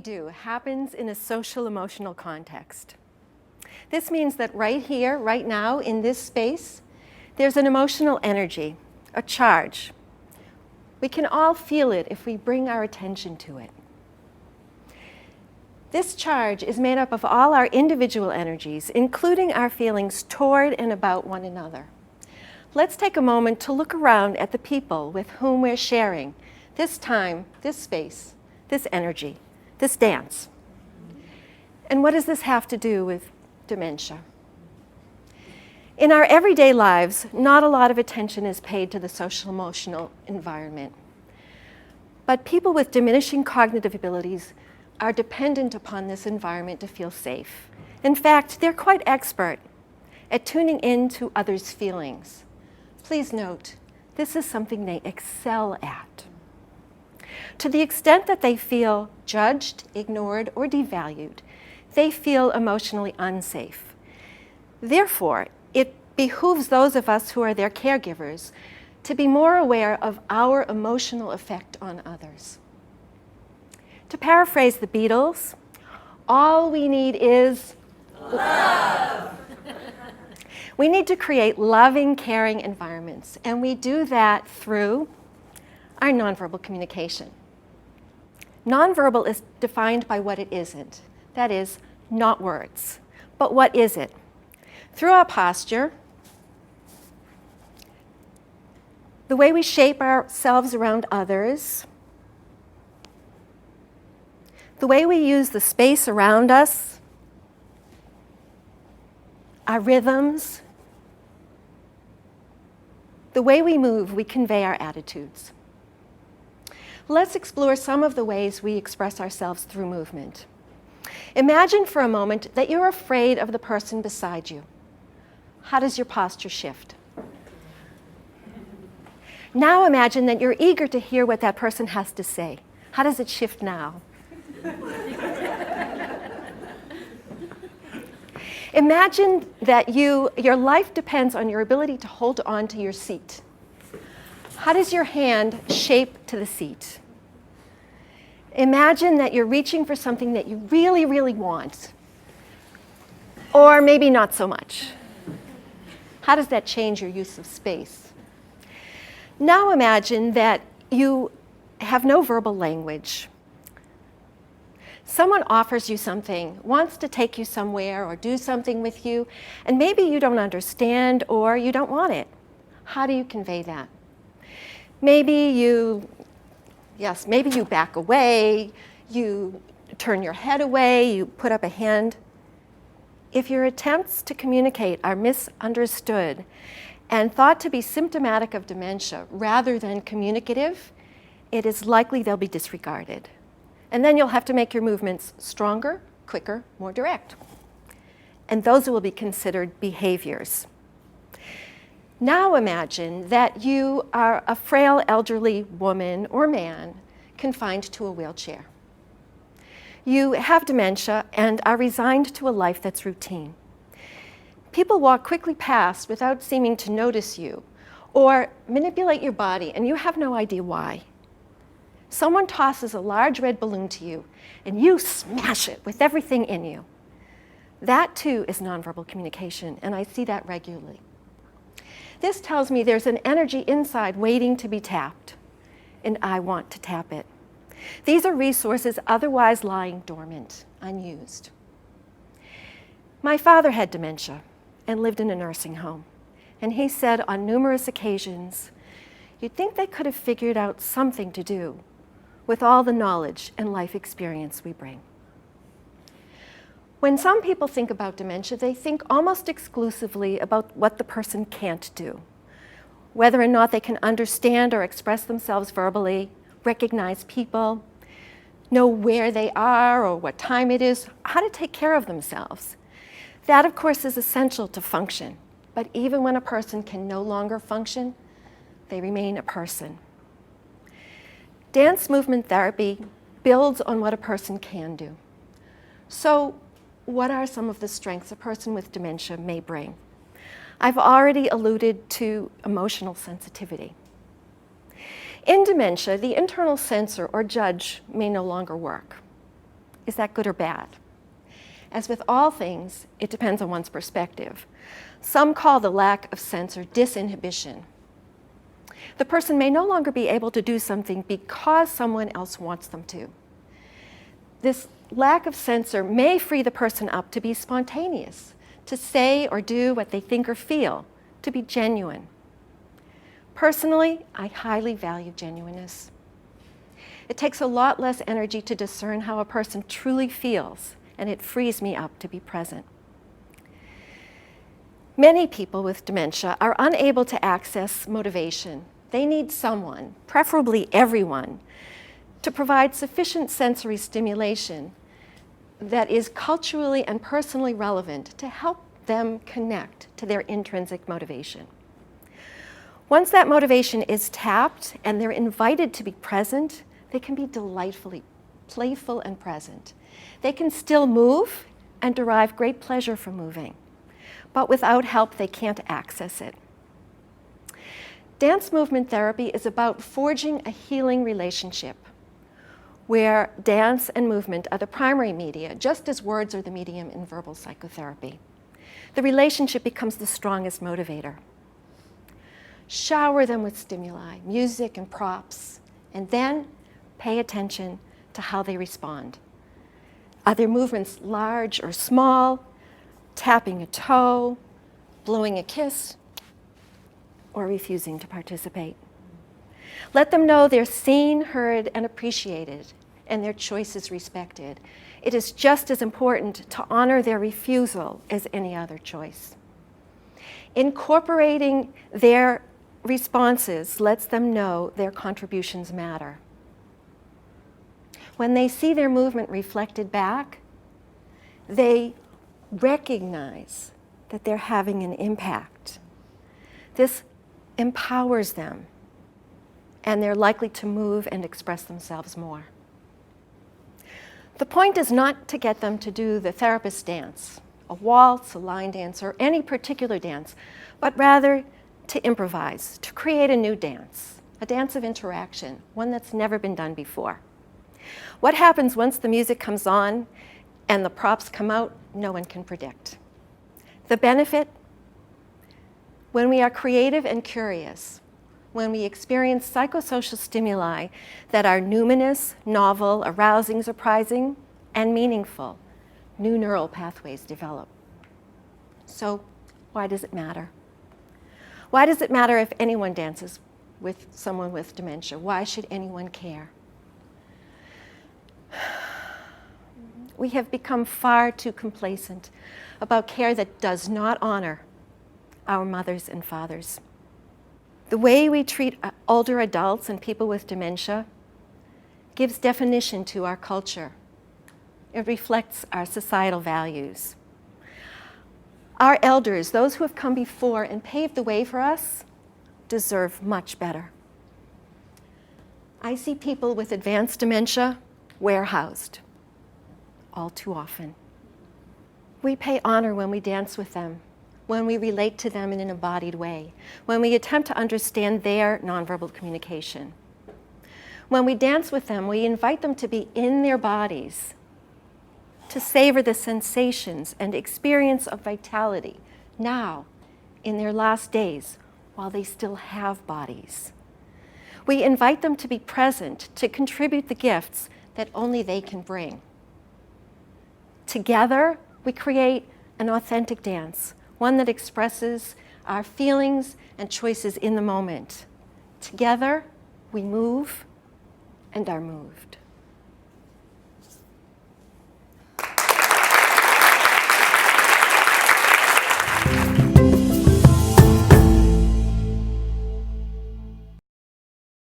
do happens in a social emotional context. This means that right here, right now, in this space, there's an emotional energy, a charge. We can all feel it if we bring our attention to it. This charge is made up of all our individual energies, including our feelings toward and about one another. Let's take a moment to look around at the people with whom we're sharing this time, this space, this energy, this dance. And what does this have to do with dementia? In our everyday lives, not a lot of attention is paid to the social-emotional environment. But people with diminishing cognitive abilities are dependent upon this environment to feel safe. In fact, they're quite expert at tuning in to others' feelings. Please note, this is something they excel at. To the extent that they feel judged, ignored, or devalued, they feel emotionally unsafe. Therefore, it behooves those of us who are their caregivers to be more aware of our emotional effect on others. To paraphrase the Beatles, all we need is love. We need to create loving, caring environments, and we do that through our nonverbal communication. Nonverbal is defined by what it isn't. That is, not words. But what is it? Through our posture, the way we shape ourselves around others, the way we use the space around us, our rhythms, the way we move, we convey our attitudes. Let's explore some of the ways we express ourselves through movement. Imagine for a moment that you're afraid of the person beside you. How does your posture shift? Now imagine that you're eager to hear what that person has to say. How does it shift now? Imagine that your life depends on your ability to hold on to your seat. How does your hand shape to the seat? Imagine that you're reaching for something that you really, really want, or maybe not so much. How does that change your use of space? Now imagine that you have no verbal language. Someone offers you something, wants to take you somewhere or do something with you, and maybe you don't understand or you don't want it. How do you convey that? Maybe you back away, you turn your head away, you put up a hand. If your attempts to communicate are misunderstood and thought to be symptomatic of dementia rather than communicative, it is likely they'll be disregarded. And then you'll have to make your movements stronger, quicker, more direct. And those will be considered behaviors. Now imagine that you are a frail elderly woman or man confined to a wheelchair. You have dementia and are resigned to a life that's routine. People walk quickly past without seeming to notice you or manipulate your body, and you have no idea why. Someone tosses a large red balloon to you, and you smash it with everything in you. That, too, is nonverbal communication, and I see that regularly. This tells me there's an energy inside waiting to be tapped, and I want to tap it. These are resources otherwise lying dormant, unused. My father had dementia and lived in a nursing home, and he said on numerous occasions, you'd think they could have figured out something to do with all the knowledge and life experience we bring. When some people think about dementia, they think almost exclusively about what the person can't do, whether or not they can understand or express themselves verbally, recognize people, know where they are or what time it is, how to take care of themselves. That, of course, is essential to function. But even when a person can no longer function, they remain a person. Dance movement therapy builds on what a person can do. So, what are some of the strengths a person with dementia may bring? I've already alluded to emotional sensitivity. In dementia, the internal censor or judge may no longer work. Is that good or bad? As with all things, it depends on one's perspective. Some call the lack of censor disinhibition. The person may no longer be able to do something because someone else wants them to. This lack of censor may free the person up to be spontaneous, to say or do what they think or feel, to be genuine. Personally, I highly value genuineness. It takes a lot less energy to discern how a person truly feels, and it frees me up to be present. Many people with dementia are unable to access motivation. They need someone, preferably everyone, to provide sufficient sensory stimulation that is culturally and personally relevant to help them connect to their intrinsic motivation. Once that motivation is tapped and they're invited to be present, they can be delightfully playful and present. They can still move and derive great pleasure from moving, but without help, they can't access it. Dance movement therapy is about forging a healing relationship where dance and movement are the primary media, just as words are the medium in verbal psychotherapy. The relationship becomes the strongest motivator. Shower them with stimuli, music and props, and then pay attention to how they respond. Are their movements large or small, tapping a toe, blowing a kiss, or refusing to participate? Let them know they're seen, heard, and appreciated, and their choices respected. It is just as important to honor their refusal as any other choice. Incorporating their responses lets them know their contributions matter. When they see their movement reflected back, they recognize that they're having an impact. This empowers them, and they're likely to move and express themselves more. The point is not to get them to do the therapist dance, a waltz, a line dance, or any particular dance, but rather to improvise, to create a new dance, a dance of interaction, one that's never been done before. What happens once the music comes on and the props come out, no one can predict. The benefit, when we are creative and curious, when we experience psychosocial stimuli that are numinous, novel, arousing, surprising, and meaningful, new neural pathways develop. So why does it matter? Why does it matter if anyone dances with someone with dementia? Why should anyone care? We have become far too complacent about care that does not honor our mothers and fathers. The way we treat older adults and people with dementia gives definition to our culture. It reflects our societal values. Our elders, those who have come before and paved the way for us, deserve much better. I see people with advanced dementia warehoused all too often. We pay honor when we dance with them, when we relate to them in an embodied way, when we attempt to understand their nonverbal communication. When we dance with them, we invite them to be in their bodies, to savor the sensations and experience of vitality now, in their last days, while they still have bodies. We invite them to be present, to contribute the gifts that only they can bring. Together, we create an authentic dance, one that expresses our feelings and choices in the moment. Together, we move and are moved.